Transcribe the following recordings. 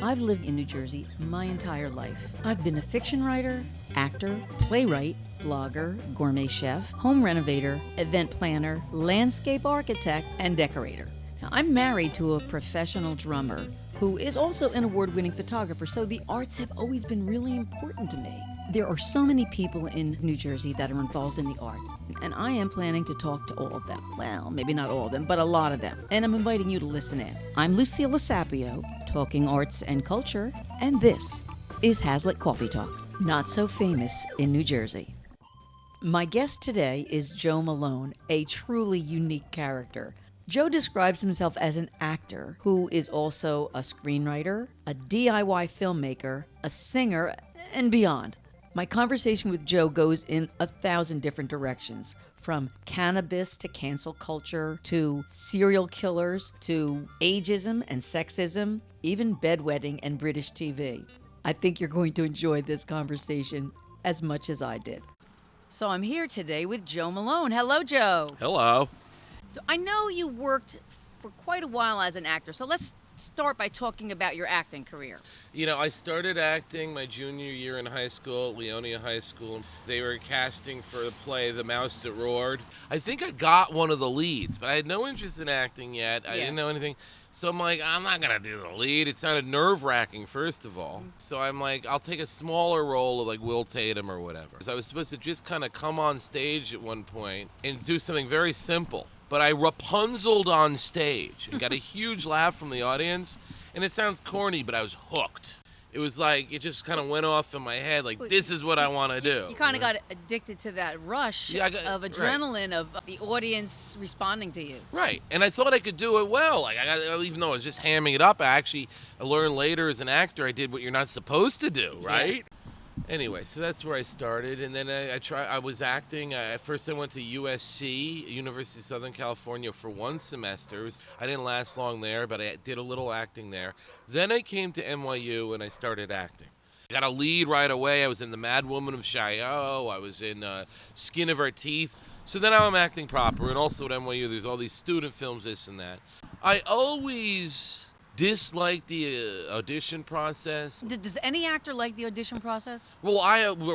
I've lived in New Jersey my entire life. I've been a fiction writer, actor, playwright, blogger, gourmet chef, home renovator, event planner, landscape architect, and decorator. Now, I'm married to a professional drummer who is also an award-winning photographer, so the arts have always been really important to me. There are so many people in New Jersey that are involved in the arts, and I am planning to talk to all of them. Well, maybe not all of them, but a lot of them. And I'm inviting you to listen in. I'm Lucille Sapio, talking arts and culture, and this is Hazlitt Coffee Talk, not so famous in New Jersey. My guest today is Joe Malone, a truly unique character. Joe describes himself as an actor who is also a screenwriter, a DIY filmmaker, a singer, and beyond. My conversation with Joe goes in 1,000 different directions, from cannabis to cancel culture, to serial killers, to ageism and sexism, even bedwetting and British TV. I think you're going to enjoy this conversation as much as I did. So I'm here today with Joe Malone. Hello, Joe. Hello. So I know you worked for quite a while as an actor, so let's start by talking about your acting career. You know, I started acting my junior year in high school at Leonia High School. They were casting for the play The Mouse That Roared. I think I got one of the leads, but I had no interest in acting yet. I didn't know anything. So I'm like, I'm not going to do the lead. It sounded nerve-wracking, first of all. So I'm like, I'll take a smaller role of like Will Tatum or whatever. So I was supposed to just kind of come on stage at one point and do something very simple. But I Rapunzeled on stage and got a huge laugh from the audience. And it sounds corny, but I was hooked. It was like, it just kind of went off in my head, like, this is what I want to do. You kind of got addicted to that rush of adrenaline, right, of the audience responding to you. Right. And I thought I could do it well. Like, even though I was just hamming it up, I learned later as an actor I did what you're not supposed to do, right? Yeah. Anyway, so that's where I started, and then I was acting. At first I went to USC, University of Southern California, for one semester. I didn't last long there, but I did a little acting there. Then I came to NYU, and I started acting. I got a lead right away. I was in The Mad Woman of Chaillot. I was in Skin of Our Teeth. So then now I'm acting proper, and also at NYU there's all these student films, this and that. I always dislike the audition process. Does any actor like the audition process? Well,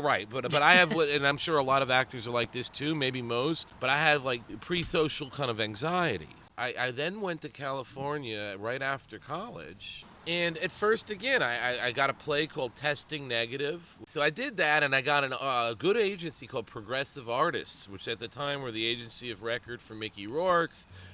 right, but I have, and I'm sure a lot of actors are like this too, maybe most, but I have like pre-social kind of anxieties. I then went to California right after college. And at first, again, I got a play called Testing Negative. So I did that, and I got a good agency called Progressive Artists, which at the time were the agency of record for Mickey Rourke.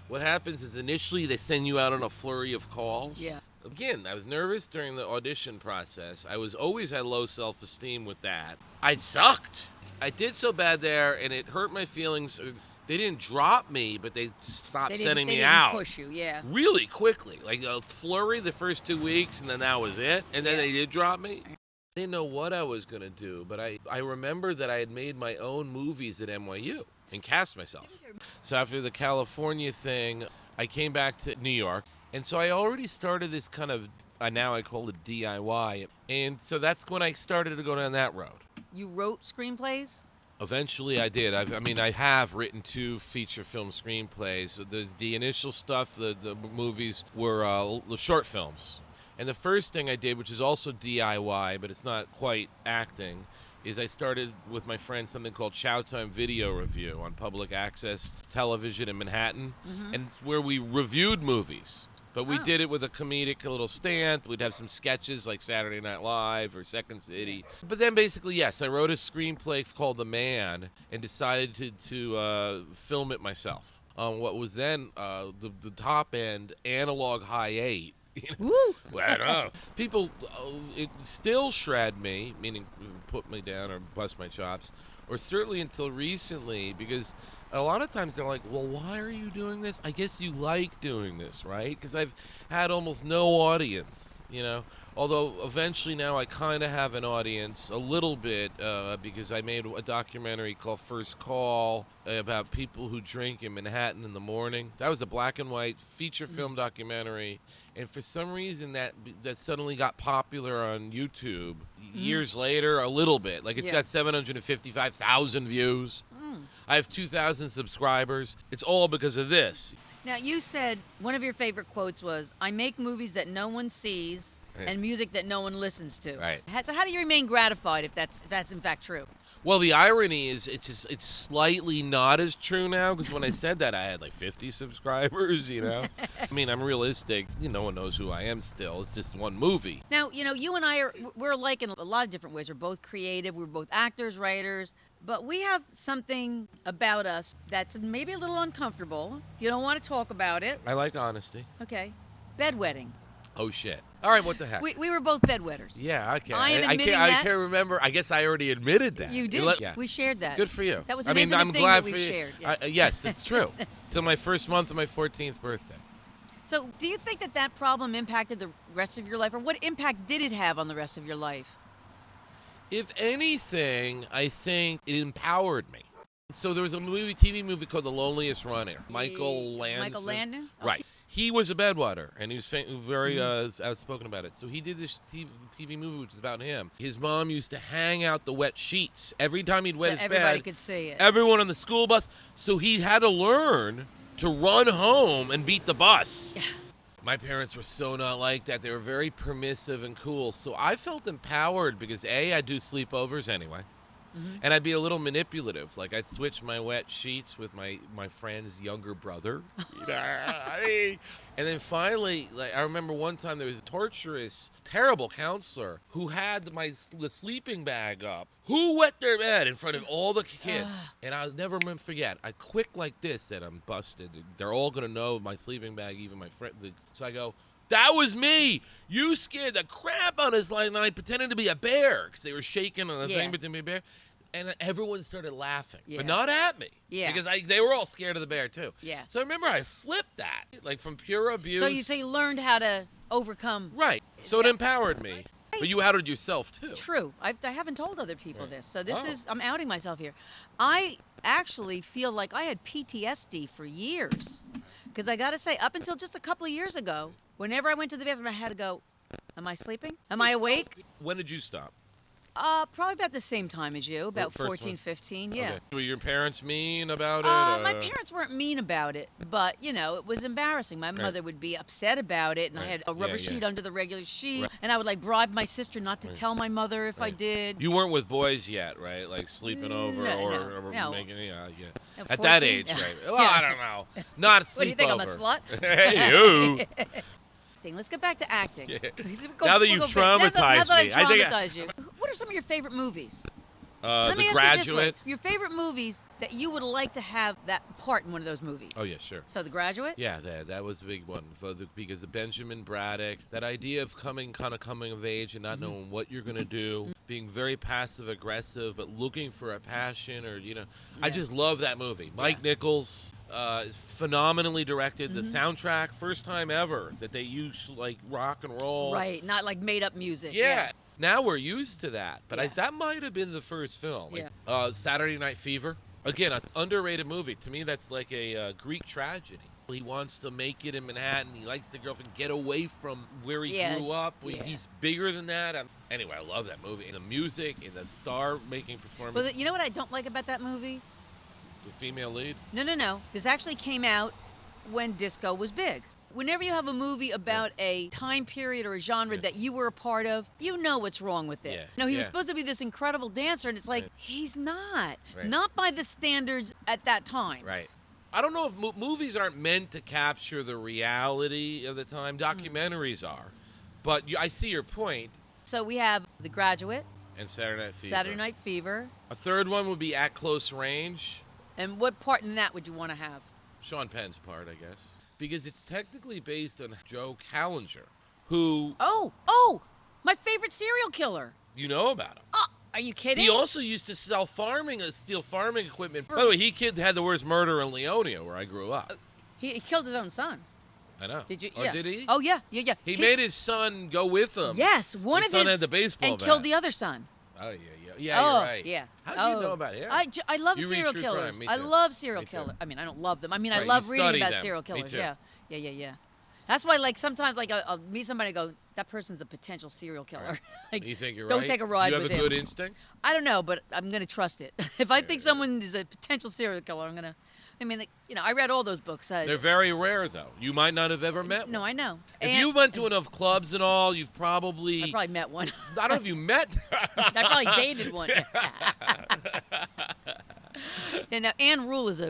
What happens is initially they send you out on a flurry of calls. Yeah. Again, I was nervous during the audition process. I always had low self-esteem with that. I sucked. I did so bad there, and it hurt my feelings. They didn't drop me, but they stopped sending me out. They didn't push you, yeah. Really quickly. Like a flurry the first 2 weeks, and then that was it. And then they did drop me. I didn't know what I was going to do, but I remember that I had made my own movies at NYU and cast myself. So after the California thing, I came back to New York. And so I already started this kind of, now I call it DIY. And so that's when I started to go down that road. You wrote screenplays? Eventually I did. I have written 2 feature film screenplays. The initial stuff, the movies, were short films. And the first thing I did, which is also DIY, but it's not quite acting, is I started with my friend something called Chowtime Video Review on public access television in Manhattan. Mm-hmm. And it's where we reviewed movies. But we did it with a comedic little stamp. We'd have some sketches like Saturday Night Live or Second City. But then basically, yes, I wrote a screenplay called The Man and decided to film it myself on what was then the top end analog high 8. Woo! Well, I don't know. People it still shred me, meaning put me down or bust my chops, or certainly until recently, because a lot of times they're like, well, why are you doing this? I guess you like doing this, right? Because I've had almost no audience, Although eventually now I kind of have an audience a little bit because I made a documentary called First Call about people who drink in Manhattan in the morning. That was a black and white feature film documentary. And for some reason that suddenly got popular on YouTube years later, a little bit. Like it's got 755,000 views. I have 2,000 subscribers. It's all because of this. Now, you said one of your favorite quotes was, I make movies that no one sees Right. and music that no one listens to. Right. So how do you remain gratified if that's in fact true? Well, the irony is it's slightly not as true now because when I said that, I had like 50 subscribers, you know? I mean, I'm realistic. No one knows who I am still. It's just one movie. Now, you and I we're alike in a lot of different ways. We're both creative. We're both actors, writers. But we have something about us that's maybe a little uncomfortable. If you don't want to talk about it. I like honesty. Okay. Bedwetting. Oh, shit. All right, what the heck? We were both bedwetters. Yeah, okay. I am admitting I that. can't remember. I guess I already admitted that. You did. Yeah. We shared that. Good for you. That was I an mean, intimate I'm thing glad that for we you. shared. Yeah. Yes, it's true. Till my first month of my 14th birthday. So, do you think that problem impacted the rest of your life, or what impact did it have on the rest of your life? If anything, I think it empowered me. So there was a TV movie called The Loneliest Runner. Michael Landon. Michael Landon? Okay. Right. He was a bedwetter, and he was very outspoken about it. So he did this TV movie, which is about him. His mom used to hang out the wet sheets. Every time he'd wet his bed, everybody could see it. everyone on the school bus. So he had to learn to run home and beat the bus. My parents were so not like that. They were very permissive and cool. So I felt empowered because, A, I do sleepovers anyway. And I'd be a little manipulative. Like, I'd switch my wet sheets with my friend's younger brother. And then finally, like, I remember one time there was a torturous, terrible counselor who had the sleeping bag up. Who wet their bed in front of all the kids? And I'll never forget. I quick like this said, I'm busted. They're all going to know my sleeping bag, even my friend. So I go, that was me. You scared the crap out of us last night pretending to be a bear because they were shaking on the thing pretending to be a bear. And everyone started laughing, but not at me. Yeah. Because they were all scared of the bear, too. Yeah. So I remember I flipped that, like from pure abuse. So you learned how to overcome. Right. So it empowered me. But you outed yourself, too. True. I haven't told other people this. So Oh. I'm outing myself here. I actually feel like I had PTSD for years. Because I got to say, up until just a couple of years ago, whenever I went to the bathroom, I had to go, am I sleeping? Am I awake? When did you stop? Probably about the same time as you, about First 14, one. 15, yeah. Okay. Were your parents mean about it? My parents weren't mean about it, but, it was embarrassing. My mother would be upset about it, and I had a rubber sheet under the regular sheet, and I would, bribe my sister not to tell my mother if I did. You weren't with boys yet, right? Like sleeping over or no. making, No, At 14? that age, right? Well, I don't know. Not a sleepover. What do you think, I'm a slut? Hey, you. Let's get back to acting. Now that you've traumatized now that me, I've I think traumatized you. What are some of your favorite movies? The Let me ask you this way. Graduate. Your favorite movies that you would like to have that part in one of those movies? Oh, yeah, sure. So The Graduate? Yeah, that was a big one because of Benjamin Braddock, that idea of coming of age and not knowing what you're going to do, being very passive aggressive, but looking for a passion I just love that movie. Mike Nichols is phenomenally directed. The soundtrack, first time ever that they used like rock and roll. Right, not like made up music. Yeah. Now we're used to that, but that might have been the first film. Saturday Night Fever. Again, an underrated movie. To me, that's like a Greek tragedy. He wants to make it in Manhattan. He likes the girlfriend, get away from where he grew up. He's bigger than that. Anyway, I love that movie. And the music and the star-making performance. Well, you know what I don't like about that movie? The female lead? No. This actually came out when disco was big. Whenever you have a movie about a time period or a genre that you were a part of, you know what's wrong with it. No, he was supposed to be this incredible dancer, and it's like, he's not. Right. Not by the standards at that time. Right. I don't know if movies aren't meant to capture the reality of the time. Documentaries are. But I see your point. So we have The Graduate. And Saturday Night Fever. Saturday Night Fever. A third one would be At Close Range. And what part in that would you want to have? Sean Penn's part, I guess. Because it's technically based on Joe Callinger, who... Oh! My favorite serial killer. You know about him. Are you kidding? He also used to steal farming equipment. By the way, he had the worst murder in Leonia, where I grew up. He killed his own son. I know. Did you? Oh, Yeah. did he? Oh, yeah. He made his son go with him. Yes, one His of son his... had the baseball and bat. killed the other son. Oh, yeah. Yeah, you're right. Yeah. How'd you know about him? I love You read serial true killers. crime. Me I too. love serial Me too. killers. I mean, I don't love them. I mean, I Right, love you reading study about them. serial Me killers. too. Yeah. That's why, sometimes, I'll meet somebody and go, that person's a potential serial killer. You think you're don't right? take a ride You have with a him. good instinct? I don't know, but I'm going to trust it. If I think someone is a potential serial killer, I'm going to... I mean, I read all those books. They're very rare, though. You might not have ever met one. No, I know. If you went to enough clubs and all, you've probably... I probably met one. I don't know if you met... I probably dated one. And Anne Rule is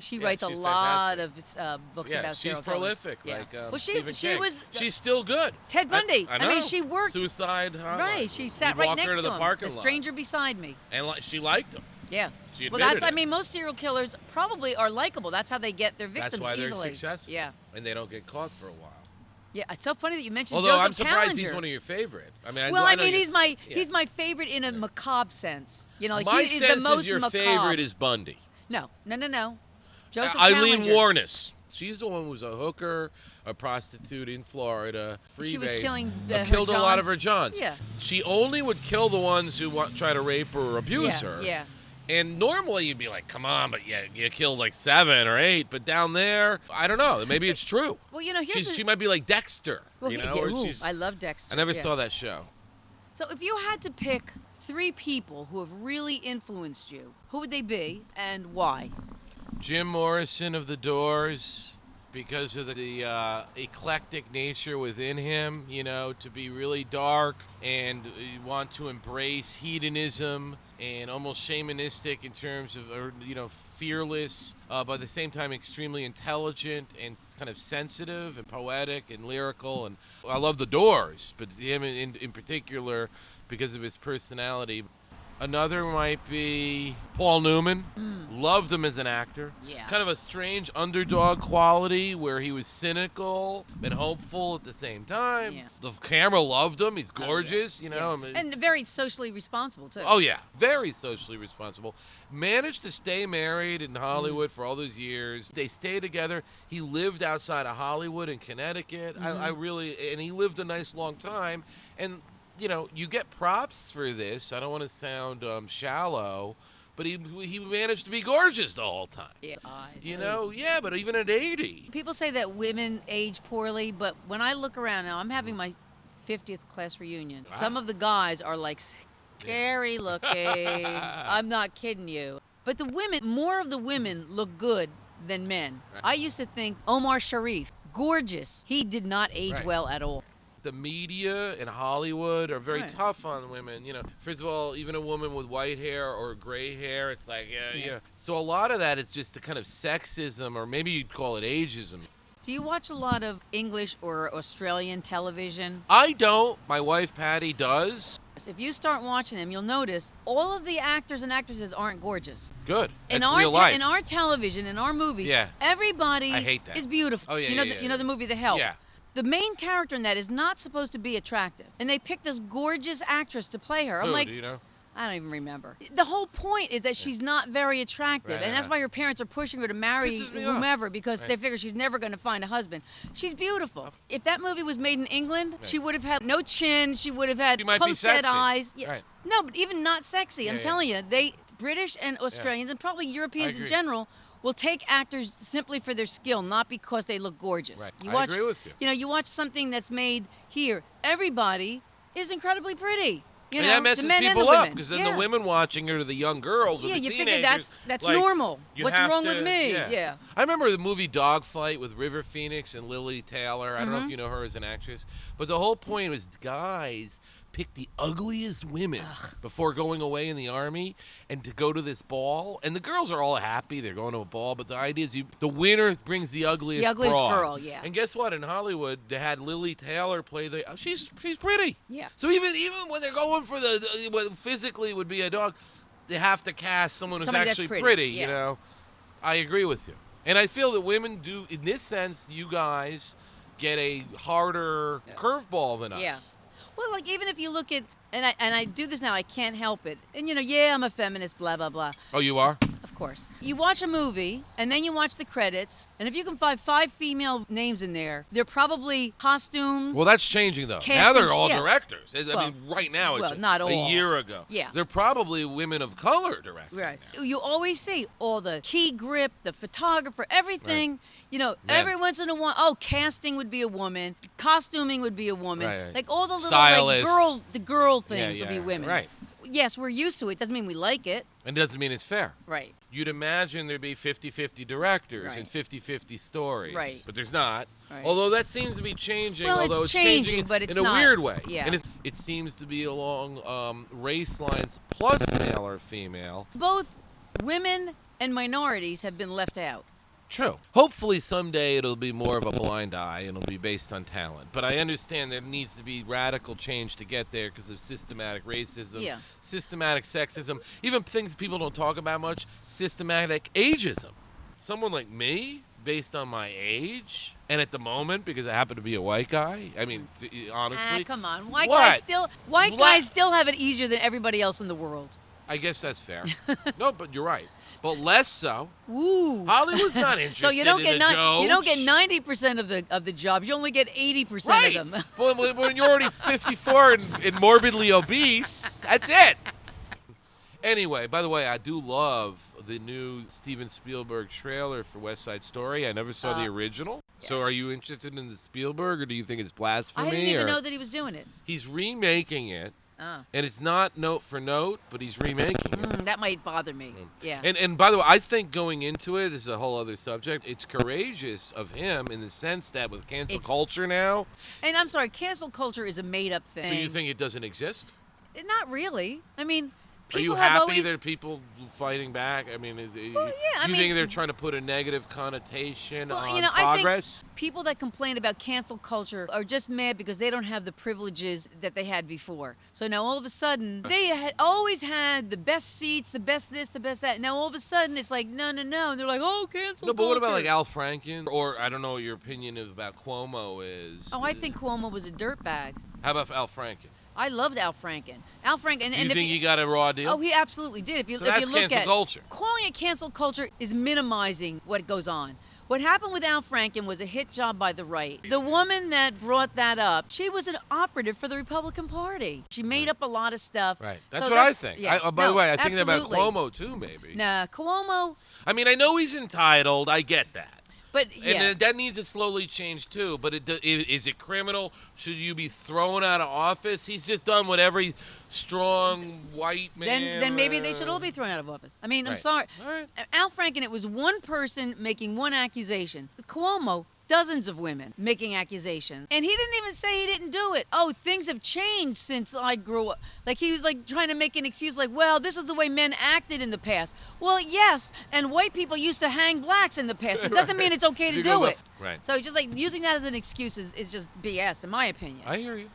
she writes a lot fantastic. of books about serial she's prolific, killers. like Stephen she King. She's still good. Ted Bundy. I know. mean, she worked. Suicide Hotline. Right, she sat You'd right walk next her to to the him. parking The lot. stranger beside me. And she liked him. Yeah. She Well, admitted I it. mean, most serial killers probably are likable. That's how they get their victims That's why they're easily. successful. Yeah. And they don't get caught for a while. Yeah, it's so funny that you mentioned Although Joseph I'm surprised Callinger. he's one of your favorite. I mean, Well, I know he's yeah. my favorite in a macabre sense. Like my he is sense the most is your macabre. favorite is Bundy. No. Joseph Eileen Callinger. Warnes. She's the one who was a hooker, a prostitute in Florida. She was freebase, killing killed her a lot of Johns. her Johns. Yeah. She only would kill the ones who try to rape her or abuse her. Yeah. And normally you'd be like, come on, but you killed like 7 or 8. But down there, I don't know. Maybe it's true. Well, here's she might be like Dexter. Well, or I love Dexter. I never saw that show. So if you had to pick 3 people who have really influenced you, who would they be and why? Jim Morrison of The Doors, because of the eclectic nature within him, to be really dark and want to embrace hedonism and almost shamanistic in terms of, fearless, but at the same time extremely intelligent and kind of sensitive and poetic and lyrical. And I love The Doors, but him in particular because of his personality. Another might be Paul Newman. Loved him as an actor. Yeah. Kind of a strange underdog quality where he was cynical and hopeful at the same time. Yeah. The camera loved him. He's gorgeous, Yeah. I mean, And very socially responsible, too. oh, yeah. Very socially responsible. Managed to stay married in Hollywood for all those years. They stayed together. He lived outside of Hollywood in Connecticut. And he lived a nice long time. And you get props for this. I don't want to sound shallow, but he managed to be gorgeous the whole time. Yeah. But even at 80. People say that women age poorly, but when I look around now, I'm having my 50th class reunion. Wow. Some of the guys are like scary looking. I'm not kidding you. But more of the women look good than men. Right. I used to think Omar Sharif, gorgeous. He did not age Right. well at all. The media in Hollywood are very Right. tough on women. First of all, even a woman with white hair or gray hair, it's like, yeah. So a lot of that is just the kind of sexism, or maybe you'd call it ageism. Do you watch a lot of English or Australian television? I don't. My wife, Patty, does. If you start watching them, you'll notice all of the actors and actresses aren't gorgeous. Good. In That's our real life. in our television, in our movies, Yeah. everybody I hate that. is beautiful. Oh, yeah, you know, yeah. the movie The Help. Yeah. The main character in that is not supposed to be attractive, and they picked this gorgeous actress to play her. I'm Who, like, do you know? I don't even remember. The whole point is that she's not very attractive, Right, and that's why her parents are pushing her to marry Pisses me off. whomever because Right. they figure she's never going to find a husband. She's beautiful. If that movie was made in England, she would have had no chin. She would have had She might be close-set sexy. eyes. Yeah. Right. No, but even not sexy. I'm Yeah, telling you, British and Australians and probably Europeans in agree. general will take actors simply for their skill, not because they look gorgeous. Right. I agree with you. You watch something that's made here. Everybody is incredibly pretty. And that messes the men and people the up women. because then Yeah. the women watching it are the young girls or Yeah, the you teenagers. figure that's like, normal. you What's have wrong to- with me? Yeah. I remember the movie Dogfight with River Phoenix and Lily Taylor. I don't know Mm-hmm. if you know her as an actress, but the whole point was guys pick the ugliest women before going away in the army and to go to this ball. And the girls are all happy they're going to a ball, but the idea is the winner brings the ugliest broad. girl, yeah. And guess what? In Hollywood, they had Lily Taylor play she's pretty. Yeah. So even when they're going for what physically would be a dog, they have to cast someone who's Somebody that's actually pretty, you yeah. know. I agree with you. And I feel that women do, in this sense, you guys get a harder curveball than us. Yeah. Well, like even if you look at, and I do this now, I can't help it. And I'm a feminist, blah, blah, blah. Oh, you are? Of course. You watch a movie, and then you watch the credits, and if you can find 5 female names in there, they're probably costumes. Well, that's changing, though. Now Casting, they're all yeah. directors. I Well, mean, right now, it's not a all. year ago. Yeah. They're probably women of color directors. Right. You always see all the key grip, the photographer, everything. Men. Every once in a while, casting would be a woman, costuming would be a woman. Right. Like all the little Stylist. the girl things would be women. Right. yes, we're used to it. Doesn't mean we like it. And doesn't mean it's fair. Right. You'd imagine there'd be 50-50 directors Right. and 50-50 stories. Right. But there's not. Right. Although that seems to be changing. Well, although it's changing, changing but it's in a not. weird way. Yeah. And it seems to be along race lines plus male or female. Both women and minorities have been left out. True. Hopefully someday it'll be more of a blind eye and it'll be based on talent. But I understand there needs to be radical change to get there because of systematic racism, systematic sexism, even things people don't talk about much, systematic ageism. Someone like me, based on my age, and at the moment, because I happen to be a white guy, I mean, honestly. Come on. White guys still have it easier than everybody else in the world. I guess that's fair. No, but you're right. But less so. Ooh. Hollywood's not interested So you don't in get the Joje. you don't get 90% of the jobs. You only get 80% right. of them. Well, when you're already 54 and morbidly obese, that's it. Anyway, by the way, I do love the new Steven Spielberg trailer for West Side Story. I never saw the original. Yeah. So are you interested in the Spielberg, or do you think it's blasphemy? I didn't even know that he was doing it. He's remaking it. And it's not note for note, but he's remaking it. That might bother me. Yeah. And by the way, I think going into it is a whole other subject. It's courageous of him in the sense that with cancel culture now. And I'm sorry, cancel culture is a made-up thing. So you think it doesn't exist? Not really. I mean, are you happy there are people fighting back? I mean, you think they're trying to put a negative connotation on progress? I think people that complain about cancel culture are just mad because they don't have the privileges that they had before. So now all of a sudden, they had always had the best seats, the best this, the best that. Now all of a sudden, it's like, no. And they're like, oh, cancel culture. No, but what about like Al Franken? Or I don't know what your opinion about Cuomo is. Oh, I think Cuomo was a dirtbag. How about Al Franken? I loved Al Franken. Al Franken. Do you think he got a raw deal? Oh, he absolutely did. If you that's look cancel at culture. Calling it cancel culture is minimizing what goes on. What happened with Al Franken was a hit job by the right. The woman that brought that up, she was an operative for the Republican Party. She made up a lot of stuff. Right. That's what I think. Yeah, by the way, I think absolutely. about Cuomo too, maybe. Nah, Cuomo. I mean, I know he's entitled. I get that. But and that needs to slowly change too. But is it criminal? Should you be thrown out of office? He's just done what every strong white man. Then maybe they should all be thrown out of office. I mean, I'm sorry. All right. Al Franken, it was one person making one accusation. Cuomo, dozens of women making accusations. And he didn't even say he didn't do it. Oh, things have changed since I grew up. Like he was like trying to make an excuse like, well, this is the way men acted in the past. Well, yes, and white people used to hang blacks in the past. It doesn't mean it's okay to do it. Right. So just like using that as an excuse is just BS in my opinion. I hear you.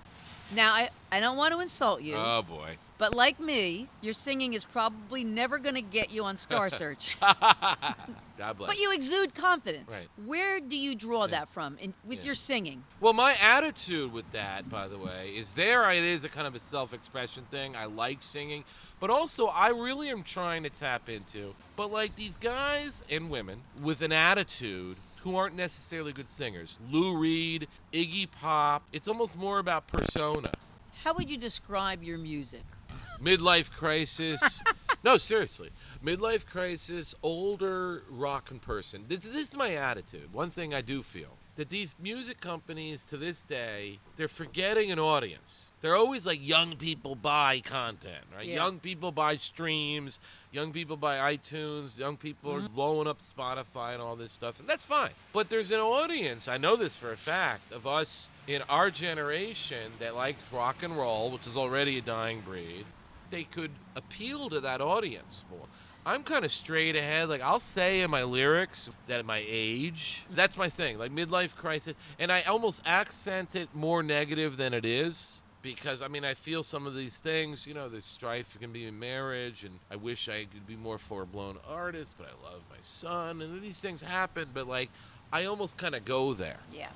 Now, I don't want to insult you. Oh, boy. But like me, your singing is probably never going to get you on Star Search. God bless. But you exude confidence. Right. Where do you draw that from with your singing? Well, my attitude with that, by the way, is it is a kind of a self-expression thing. I like singing. But also, I really am trying to tap into, but like these guys and women with an attitude who aren't necessarily good singers. Lou Reed, Iggy Pop. It's almost more about persona. How would you describe your music? Midlife crisis. No, seriously. Midlife crisis, older rockin' person. This is my attitude. One thing I do feel. That these music companies to this day, they're forgetting an audience. They're always like young people buy content, right? Yeah. Young people buy streams. Young people buy iTunes. Young people are blowing up Spotify and all this stuff. And that's fine. But there's an audience, I know this for a fact, of us in our generation that likes rock and roll, which is already a dying breed. They could appeal to that audience more. I'm kind of straight ahead. Like, I'll say in my lyrics that at my age, that's my thing, like midlife crisis. And I almost accent it more negative than it is because, I mean, I feel some of these things, there's strife can be in marriage, and I wish I could be more full-blown artist, but I love my son, and these things happen, but, like, I almost kind of go there. Yeah.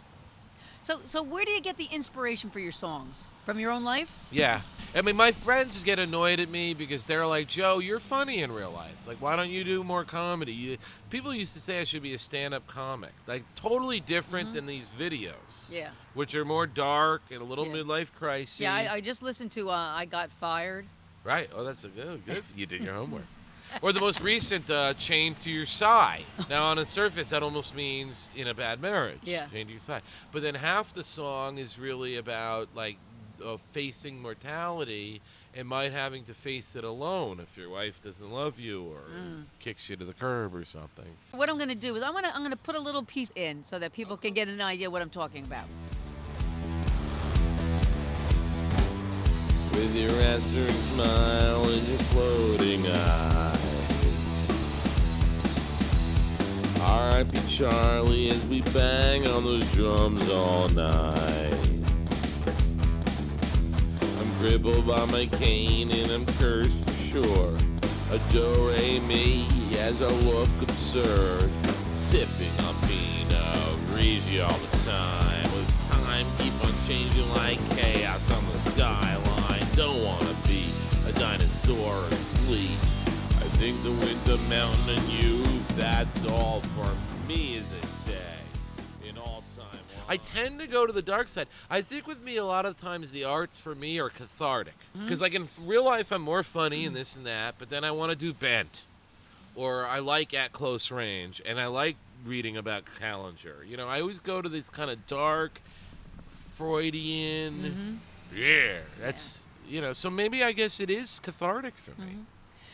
So where do you get the inspiration for your songs? From your own life? Yeah. I mean, my friends get annoyed at me because they're like, Joe, you're funny in real life. Like, why don't you do more comedy? People used to say I should be a stand-up comic. Like, totally different than these videos. Yeah. Which are more dark and a little midlife crisis. Yeah, I just listened to I Got Fired. Right. Oh, that's good. You did your homework. Or the most recent, Chained to Your Side. Now, on the surface, that almost means in a bad marriage. Yeah. Chained to Your Side. But then half the song is really about, like, facing mortality and might having to face it alone if your wife doesn't love you or kicks you to the curb or something. What I'm going to do is I'm going to put a little piece in so that people can get an idea what I'm talking about. With your answering smile and your floating eyes, R.I.P. Charlie as we bang on those drums all night. I'm crippled by my cane and I'm cursed for sure. Adore-me as I look absurd, sipping on Pinot Grigio all the time. With time keep on changing like chaos on the skyline. Don't wanna be a dinosaur asleep. I think the winds of mountain and youth, that's all for me, as they say, in all time. I tend to go to the dark side. I think with me, a lot of times the arts for me are cathartic. Because like in real life, I'm more funny and this and that, but then I want to do bent. Or I like At Close Range, and I like reading about Callinger. You know, I always go to this kind of dark, Freudian, that's... You know, so maybe I guess it is cathartic for me.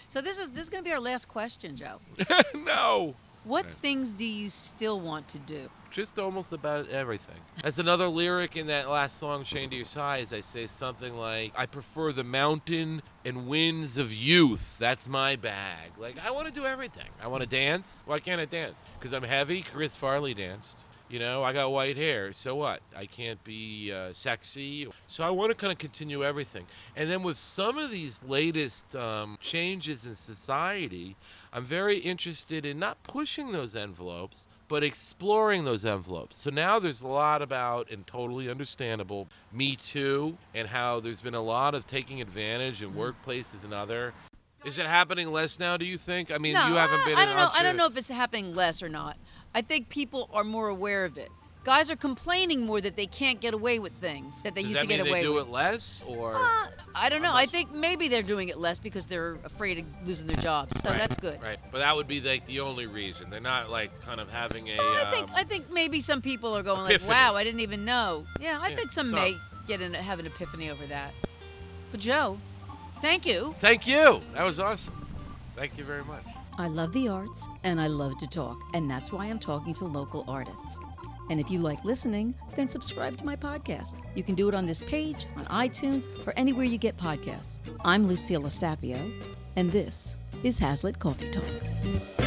So this is going to be our last question, Joe. No. What things do you still want to do? Just almost about everything. That's another lyric in that last song, Chained to Your Size. I say something like, I prefer the mountain and winds of youth. That's my bag. Like, I want to do everything. I want to dance. Why can't I dance? Because I'm heavy. Chris Farley danced. You know, I got white hair, so what? I can't be sexy. So I want to kind of continue everything. And then with some of these latest changes in society, I'm very interested in not pushing those envelopes, but exploring those envelopes. So now there's a lot about, and totally understandable, Me Too, and how there's been a lot of taking advantage in workplaces and other. Is it happening less now, do you think? I mean, No, you haven't been I in... don't know. I don't know if it's happening less or not. I think people are more aware of it. Guys are complaining more that they can't get away with things that they used to get away with. Does that mean they do it less, or...? I don't know. I think maybe they're doing it less because they're afraid of losing their jobs. So that's good. Right, but that would be like the only reason. They're not like kind of having a... I think maybe some people are going epiphany. like, wow, I didn't even know. Yeah, I think some some. may have an epiphany over that. But Joe, thank you. Thank you. That was awesome. Thank you very much. I love the arts, and I love to talk, and that's why I'm talking to local artists. And if you like listening, then subscribe to my podcast. You can do it on this page, on iTunes, or anywhere you get podcasts. I'm Lucilla Sapio, and this is Hazlitt Coffee Talk.